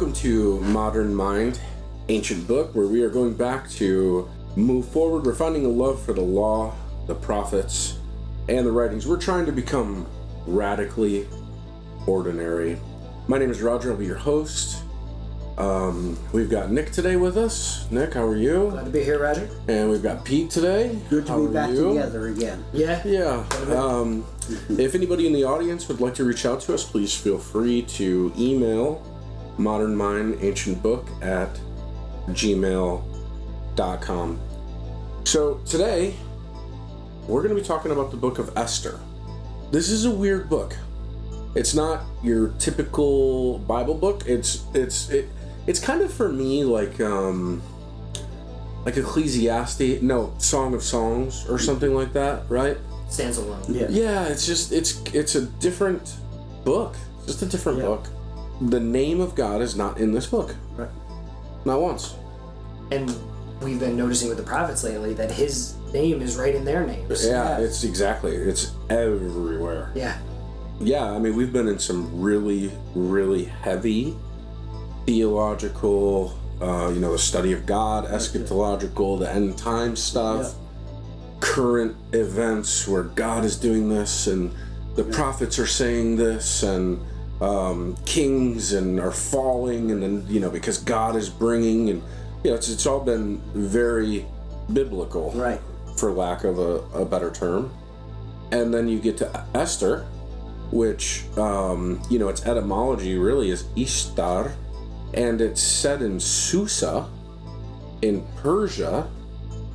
Welcome to Modern Mind, Ancient Book, where we are going back to move forward. We're finding a love for the law, the prophets, and the writings. We're trying to become radically ordinary. My name is Roger. I'll be your host. We've got Nick today with us. Nick, how are you? Glad to be here, Roger. And we've got Pete today. Good to be back together again. Yeah. If anybody in the audience would like to reach out to us, please feel free to email modernmindancientbook@gmail.com. So today, we're going to be talking about the Book of Esther. This is a weird book. It's not your typical Bible book. It's kind of for me like Ecclesiastes, Song of Songs or something like that, right? Stands alone. Yeah, it's a different book. It's just a different book. The name of God is not in this book. Right. Not once. And we've been noticing with the prophets lately that his name is right in their names. Yeah, it's everywhere. Yeah. Yeah, I mean, we've been in some really, really heavy theological, the study of God, eschatological, the end time stuff, current events where God is doing this and the prophets are saying this and kings and are falling and then, because God is bringing and, it's all been very biblical, right, for lack of a better term. And then you get to Esther, which, its etymology really is Ishtar, and it's set in Susa, in Persia,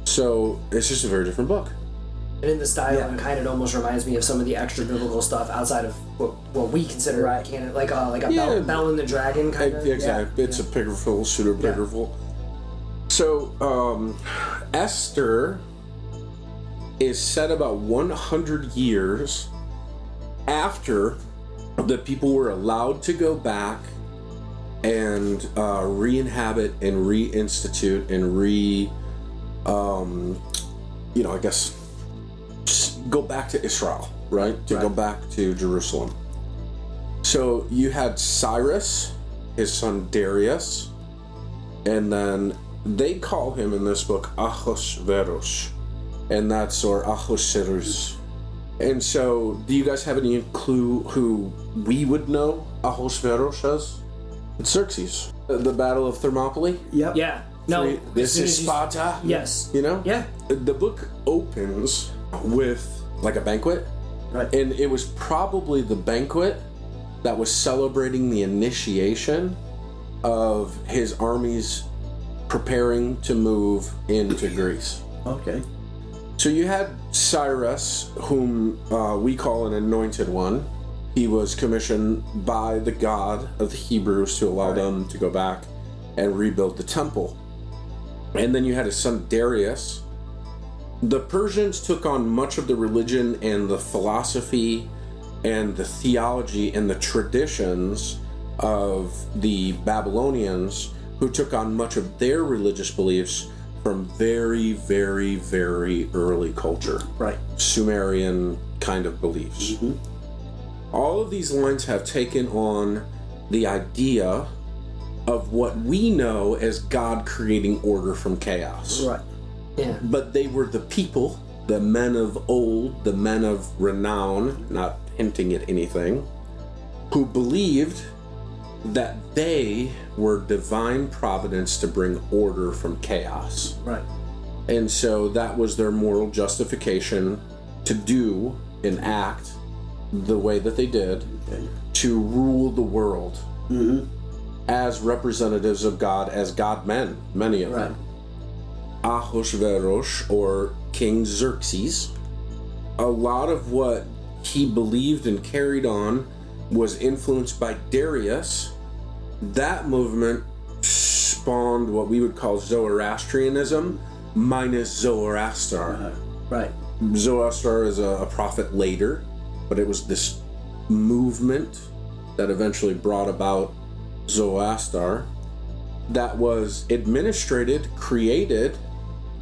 so it's just a very different book. And in the style and kind, it almost reminds me of some of the extra biblical stuff outside of what we consider canon, like a Bell and the Dragon kind of. Exactly, it's a pseudo-epigraphical. Yeah. So, Esther is set about 100 years after the people were allowed to go back and re-inhabit and reinstitute and go back to Israel, right? Go back to Jerusalem. So you had Cyrus, his son Darius, and then they call him in this book Ahasuerus, and that's, or Ahasuerus. And so, do you guys have any clue who we would know Ahasuerus as? It's Xerxes. The Battle of Thermopylae? Yep. Yeah. No. This is Sparta? Yes. Yeah. The book opens with like a banquet. Right. And it was probably the banquet that was celebrating the initiation of his armies preparing to move into Greece. Okay. So you had Cyrus, whom we call an anointed one. He was commissioned by the God of the Hebrews to allow them to go back and rebuild the temple. And then you had his son Darius. The Persians took on much of the religion and the philosophy and the theology and the traditions of the Babylonians, who took on much of their religious beliefs from very, very, very early culture. Right. Sumerian kind of beliefs. Mm-hmm. All of these lines have taken on the idea of what we know as God creating order from chaos. Right. Yeah. But they were the people, the men of old, the men of renown, not hinting at anything, who believed that they were divine providence to bring order from chaos. Right. And so that was their moral justification to do and act the way that they did, to rule the world as representatives of God, as God men, many of them. Ahasuerus, or King Xerxes, a lot of what he believed and carried on was influenced by Darius. That movement spawned what we would call Zoroastrianism minus Zoroaster. Right. Zoroaster is a prophet later, but it was this movement that eventually brought about Zoroaster that was administrated, created,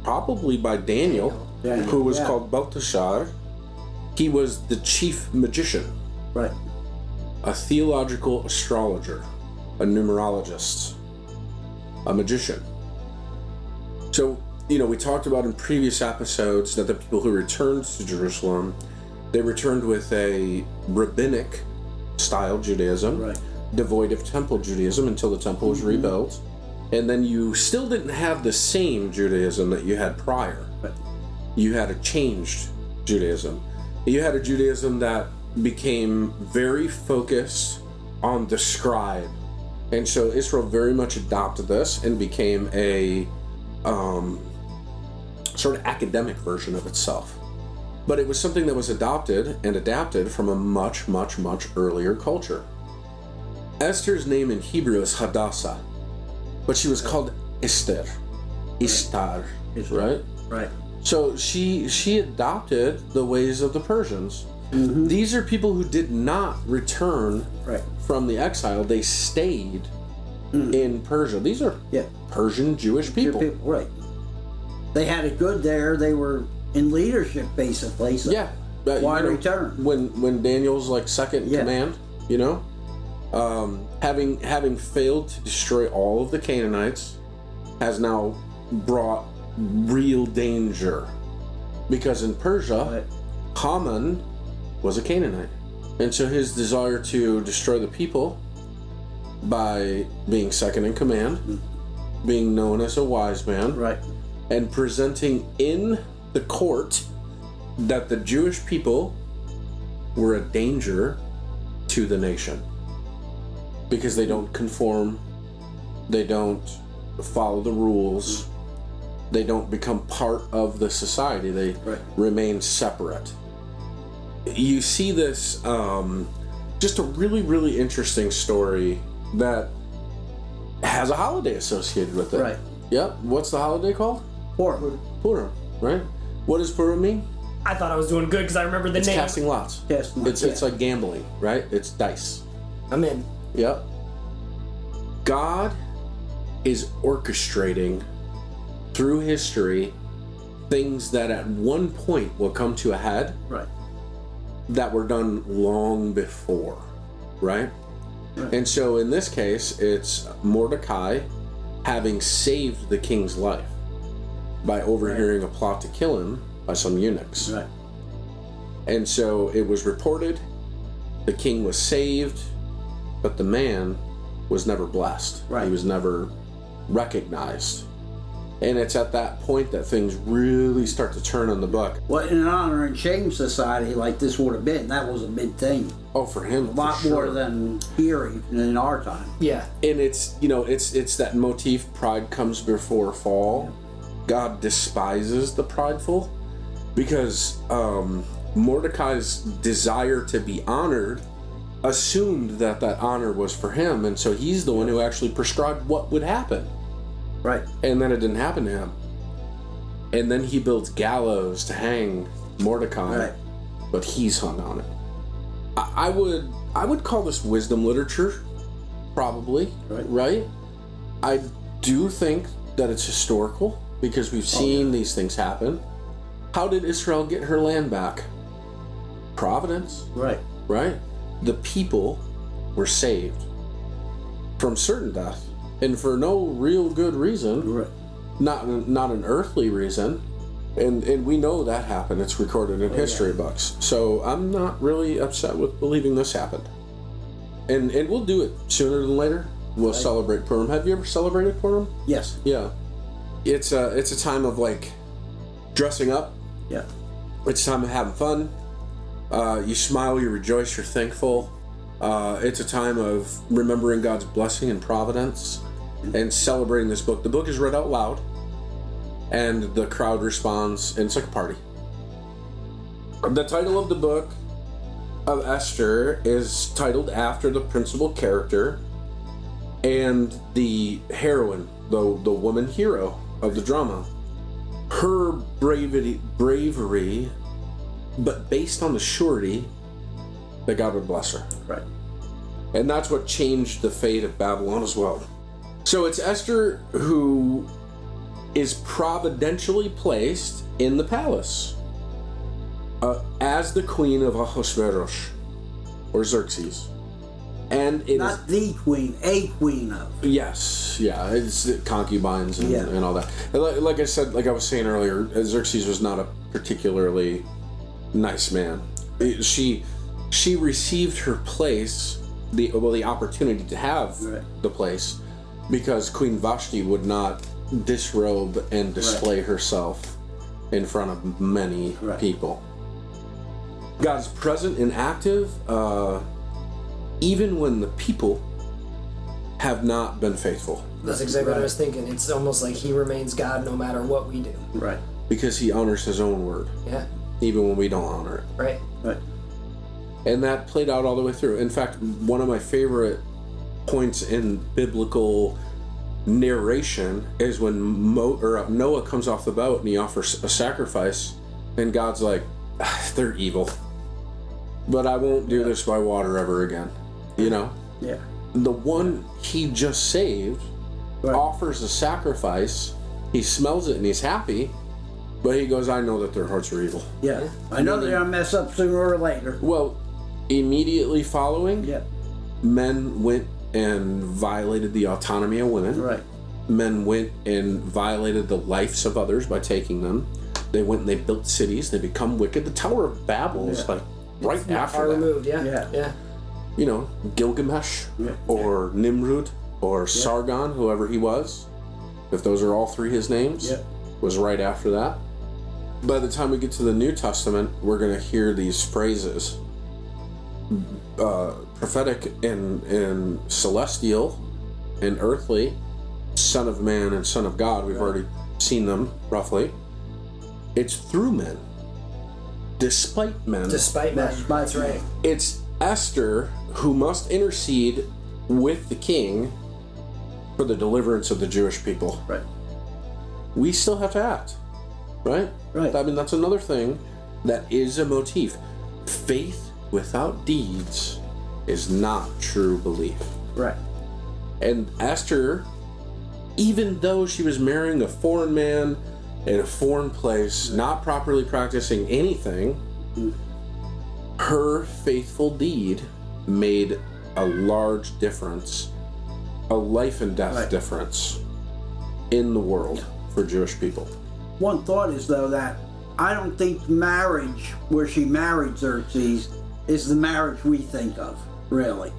probably by Daniel, who was called Belteshazzar. He was the chief magician. Right. A theological astrologer. a numerologist, a magician. So, we talked about in previous episodes that the people who returned to Jerusalem, they returned with a rabbinic style Judaism, Right. devoid of temple Judaism until the temple was rebuilt. And then you still didn't have the same Judaism that you had prior. Right. You had a changed Judaism. You had a Judaism that became very focused on the scribe. And so Israel very much adopted this and became a sort of academic version of itself. But it was something that was adopted and adapted from a much, much, much earlier culture. Esther's name in Hebrew is Hadassah, but she was called Esther. Ishtar, right? Right. So she adopted the ways of the Persians. Mm-hmm. These are people who did not return from the exile. They stayed in Persia. These are Persian Jewish people. Right. They had it good there. They were in leadership, basically. So why return? When Daniel's like second in command, having failed to destroy all of the Canaanites, has now brought real danger, because in Persia, Haman was a Canaanite, and so his desire to destroy the people by being second in command, being known as a wise man, and presenting in the court that the Jewish people were a danger to the nation because they don't conform, they don't follow the rules, they don't become part of the society, they remain separate. You see this, just a really, really interesting story that has a holiday associated with it. Yep. What's the holiday called? Purim, right? What does Purim mean? I thought I was doing good because I remember the name. It's casting lots. It's like gambling, right? It's dice. I'm in. Yep. God is orchestrating through history things that at one point will come to a head that were done long before, right? And so in this case, it's Mordecai having saved the king's life by overhearing a plot to kill him by some eunuchs. And so it was reported, the king was saved, but the man was never blessed. He was never recognized. And it's at that point that things really start to turn on the book. Well, in an honor and shame society like this would have been, that was a big thing. Oh, for him, a lot more than here in our time. Yeah. And it's, it's that motif, pride comes before fall. God despises the prideful, because Mordecai's desire to be honored assumed that honor was for him, and so he's the one who actually prescribed what would happen. And then it didn't happen to him. And then he builds gallows to hang Mordecai, but he's hung on it. I would call this wisdom literature, probably, right? I do think that it's historical, because we've seen these things happen. How did Israel get her land back? Providence. Right? The people were saved from certain death, and for no real good reason. Not an earthly reason. And we know that happened. It's recorded in history books. So I'm not really upset with believing this happened. And we'll do it sooner than later. We'll celebrate Purim. Have you ever celebrated Purim? Yes. Yeah. It's a time of like dressing up. It's a time of having fun. You smile, you rejoice, you're thankful. It's a time of remembering God's blessing and providence and celebrating this book. The book is read out loud, and the crowd responds, and it's like a party. The title of the book of Esther is titled after the principal character and the heroine, the woman hero of the drama. Her bravery, but based on the surety that God would bless her. And that's what changed the fate of Babylon as well. So it's Esther who is providentially placed in the palace as the queen of Ahasuerus, or Xerxes. And it not the queen, a queen of. Yes, yeah, it's concubines and all that. And like I said, like I was saying earlier, Xerxes was not a particularly nice man. She received her place, the opportunity to have the place, because Queen Vashti would not disrobe and display herself in front of many people. God is present and active, even when the people have not been faithful. That's exactly what I was thinking. It's almost like he remains God no matter what we do. Right. Because he honors his own word. Yeah. Even when we don't honor it. Right. Right. And that played out all the way through. In fact, one of my favorite points in biblical narration is when Noah comes off the boat and he offers a sacrifice, and God's like, they're evil, but I won't do this by water ever again. You know? Yeah. The one he just saved offers a sacrifice. He smells it and he's happy, but he goes, I know that their hearts are evil. Yeah. I know they're going to mess up sooner or later. Well, immediately following, men went and violated the autonomy of women. Right. Men went and violated the lives of others by taking them. They went and they built cities. They become wicked. The Tower of Babel is like right after that. Removed, yeah. You know, Gilgamesh or Nimrud or Sargon, whoever he was, if those are all three his names, was right after that. By the time we get to the New Testament, we're going to hear these phrases, prophetic and celestial and earthly, Son of Man and Son of God. We've already seen them, roughly. It's through men. Despite men. Despite men. That's right. It's Esther who must intercede with the king for the deliverance of the Jewish people. Right. We still have to act. Right? Right. I mean, that's another thing that is a motif. Faith without deeds is not true belief. Right. And Esther, even though she was marrying a foreign man in a foreign place, not properly practicing anything, her faithful deed made a large difference, a life and death difference in the world for Jewish people. One thought is, though, that I don't think marriage where she married Xerxes is the marriage we think of, really.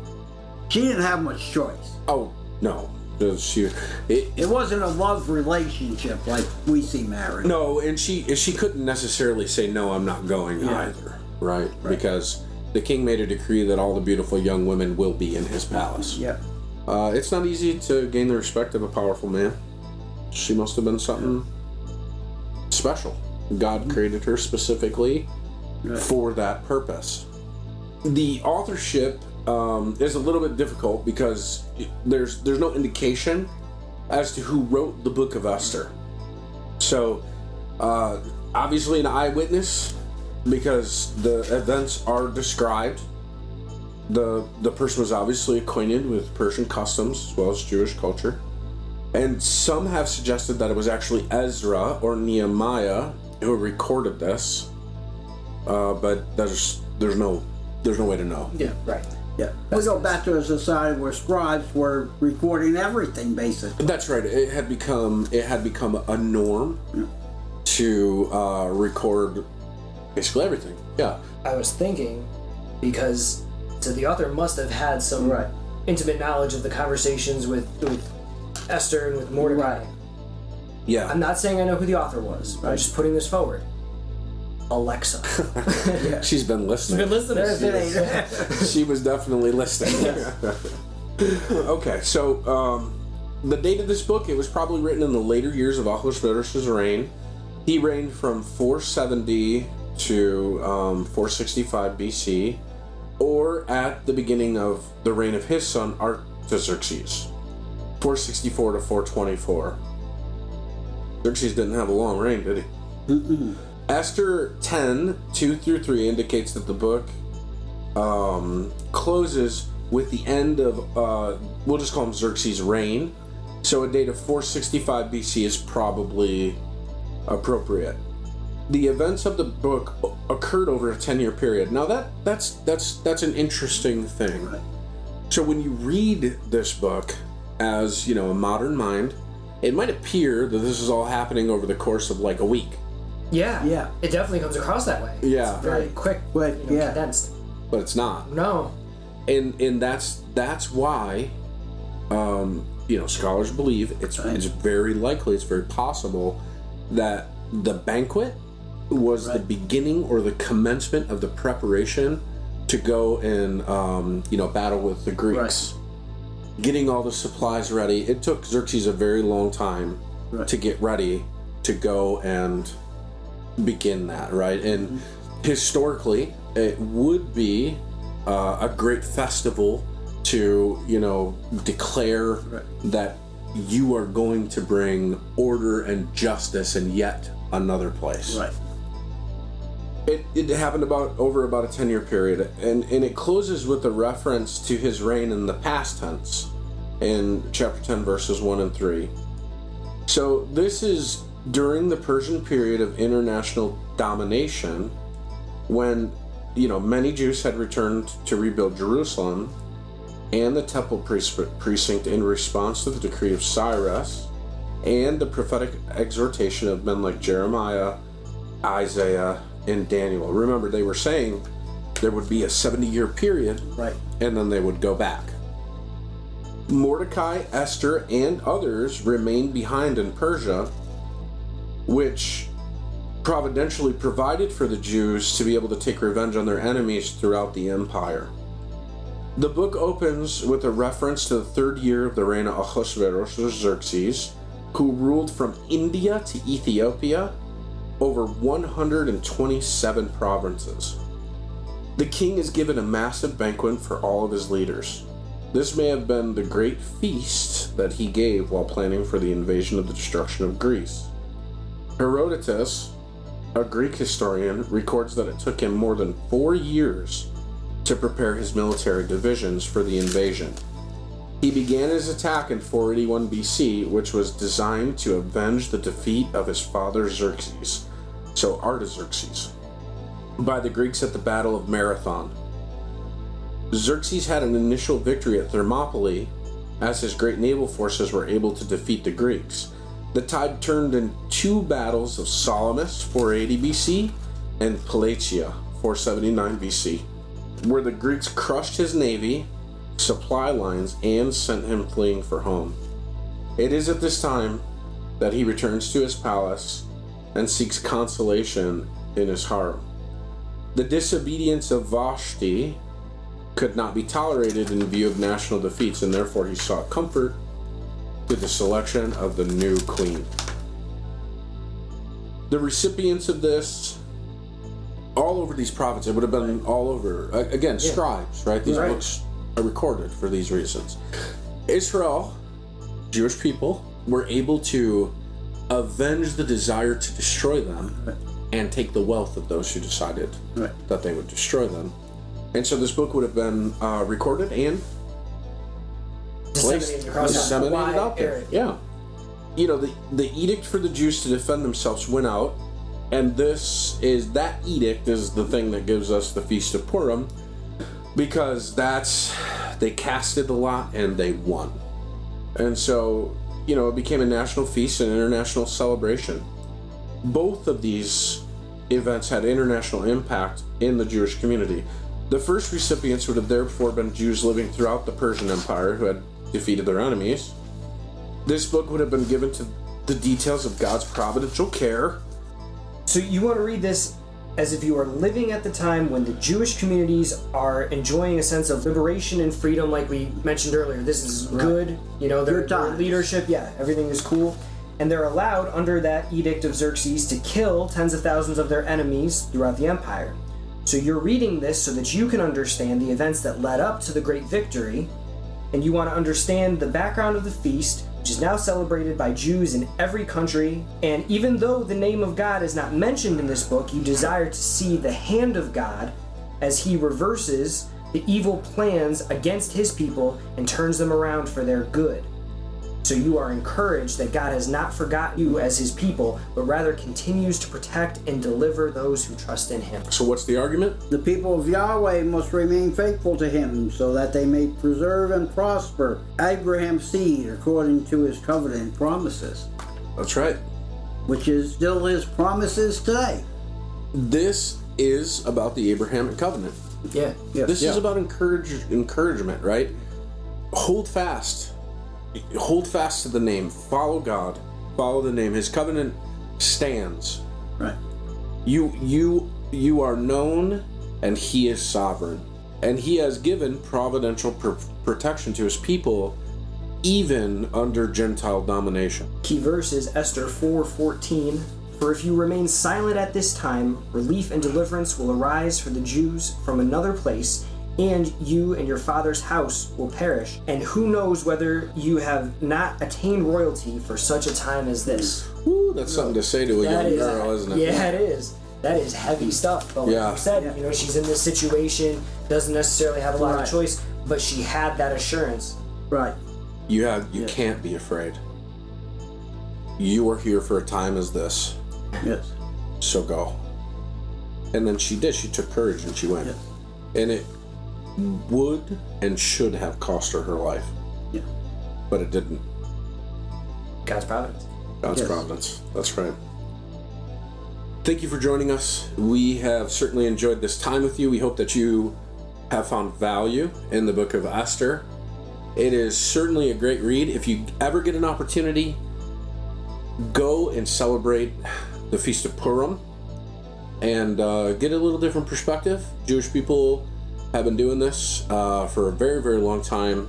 She didn't have much choice. Oh, no. It wasn't a love relationship like we see marriage. No, and she couldn't necessarily say, no, I'm not going either, right? Because the king made a decree that all the beautiful young women will be in his palace. Yeah. It's not easy to gain the respect of a powerful man. She must have been something special. God created her specifically for that purpose. The authorship is a little bit difficult because there's no indication as to who wrote the Book of Esther. So, obviously an eyewitness, because the events are described. The person was obviously acquainted with Persian customs as well as Jewish culture. And some have suggested that it was actually Ezra or Nehemiah who recorded this, but there's no way to know. Yeah, right. Yeah, we go back to a society where scribes were recording everything, basically. That's right. It had become a norm to record basically everything. Yeah. I was thinking, because the author must have had some intimate knowledge of the conversations with Esther and with Mordecai. Right. Yeah. I'm not saying I know who the author was. I'm just putting this forward. Alexa. She's been listening. She was definitely listening. Okay, so the date of this book, it was probably written in the later years of Ahasuerus' reign. He reigned from 470 to 465 BC, or at the beginning of the reign of his son Artaxerxes, 464 to 424. Xerxes didn't have a long reign, did he? Mm-mm. Esther 10, 2 through 3 indicates that the book closes with the end of, we'll just call him Xerxes' reign. So a date of 465 BC is probably appropriate. The events of the book occurred over a 10-year period. Now that's an interesting thing. So when you read this book as, a modern mind, it might appear that this is all happening over the course of like a week. Yeah. Yeah. It definitely comes across that way. Yeah. It's very quick, condensed. But it's not. No. And that's why scholars believe it's very likely, it's very possible that the banquet was the beginning or the commencement of the preparation to go and battle with the Greeks. Right. Getting all the supplies ready. It took Xerxes a very long time to get ready to go and begin that, right? And historically, it would be a great festival to, declare that you are going to bring order and justice in yet another place. Right. It happened over about a 10-year period, and it closes with a reference to his reign in the past tense in chapter 10, verses 1 and 3. So this is during the Persian period of international domination, when many Jews had returned to rebuild Jerusalem and the temple precinct in response to the decree of Cyrus and the prophetic exhortation of men like Jeremiah, Isaiah, and Daniel. Remember, they were saying there would be a 70-year period, and then they would go back. Mordecai, Esther, and others remained behind in Persia, which providentially provided for the Jews to be able to take revenge on their enemies throughout the empire. The book opens with a reference to the third year of the reign of Ahasuerus, or Xerxes, who ruled from India to Ethiopia over 127 provinces. The king is given a massive banquet for all of his leaders. This may have been the great feast that he gave while planning for the invasion of the destruction of Greece. Herodotus, a Greek historian, records that it took him more than 4 years to prepare his military divisions for the invasion. He began his attack in 481 BC, which was designed to avenge the defeat of his father Xerxes, so Artaxerxes, by the Greeks at the Battle of Marathon. Xerxes had an initial victory at Thermopylae, as his great naval forces were able to defeat the Greeks. The tide turned in 2 battles of Salamis, 480 BC, and Plataea, 479 BC, where the Greeks crushed his navy, supply lines, and sent him fleeing for home. It is at this time that he returns to his palace and seeks consolation in his harem. The disobedience of Vashti could not be tolerated in view of national defeats, and therefore he sought comfort with the selection of the new queen. The recipients of this, all over these provinces, it would have been all over, again, scribes, right? These books are recorded for these reasons. Israel, Jewish people, were able to avenge the desire to destroy them and take the wealth of those who decided that they would destroy them. And so this book would have been recorded and disseminated out there. Yeah. The edict for the Jews to defend themselves went out, and that edict is the thing that gives us the Feast of Purim, because they casted the lot and they won. And so, it became a national feast and international celebration. Both of these events had international impact in the Jewish community. The first recipients would have therefore been Jews living throughout the Persian Empire who had defeated their enemies. This book would have been given to the details of God's providential care. So you want to read this as if you are living at the time when the Jewish communities are enjoying a sense of liberation and freedom, like we mentioned earlier. This is good, their leadership, everything is cool. And they're allowed, under that edict of Xerxes, to kill tens of thousands of their enemies throughout the empire. So you're reading this so that you can understand the events that led up to the great victory, and you want to understand the background of the feast, which is now celebrated by Jews in every country. And even though the name of God is not mentioned in this book, you desire to see the hand of God as he reverses the evil plans against his people and turns them around for their good. So you are encouraged that God has not forgotten you as his people, but rather continues to protect and deliver those who trust in him. So what's the argument? The people of Yahweh must remain faithful to him so that they may preserve and prosper Abraham's seed according to his covenant promises. That's right. Which is still his promises today. This is about the Abrahamic covenant. Yeah. This is about encouragement, right? Hold fast. Hold fast to the name. Follow God. Follow the name. His covenant stands. Right. You are known, and he is sovereign. And he has given providential protection to his people, even under Gentile domination. Key verse is Esther 4:14. For if you remain silent at this time, relief and deliverance will arise for the Jews from another place, and you and your father's house will perish. And who knows whether you have not attained royalty for such a time as this. Woo, that's something to say to a young girl, isn't it? Yeah, it is. That is heavy stuff. But like you said, she's in this situation, doesn't necessarily have a lot of choice, but she had that assurance. Right. You can't be afraid. You are here for a time as this. Yes. So go. And then she did. She took courage and she went. Yes. And it would and should have cost her life. Yeah. But it didn't. God's providence. God's providence. That's right. Thank you for joining us. We have certainly enjoyed this time with you. We hope that you have found value in the Book of Esther. It is certainly a great read. If you ever get an opportunity, go and celebrate the Feast of Purim and get a little different perspective. Jewish people have been doing this for a very, very long time.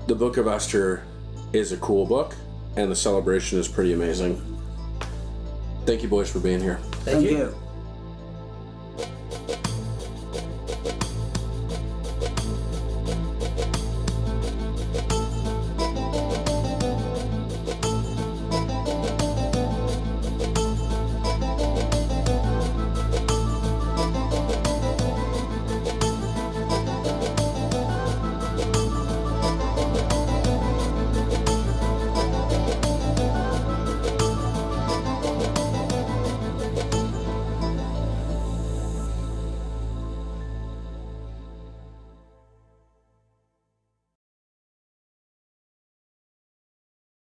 The Book of Esther is a cool book, and the celebration is pretty amazing. Thank you, boys, for being here. Thank you.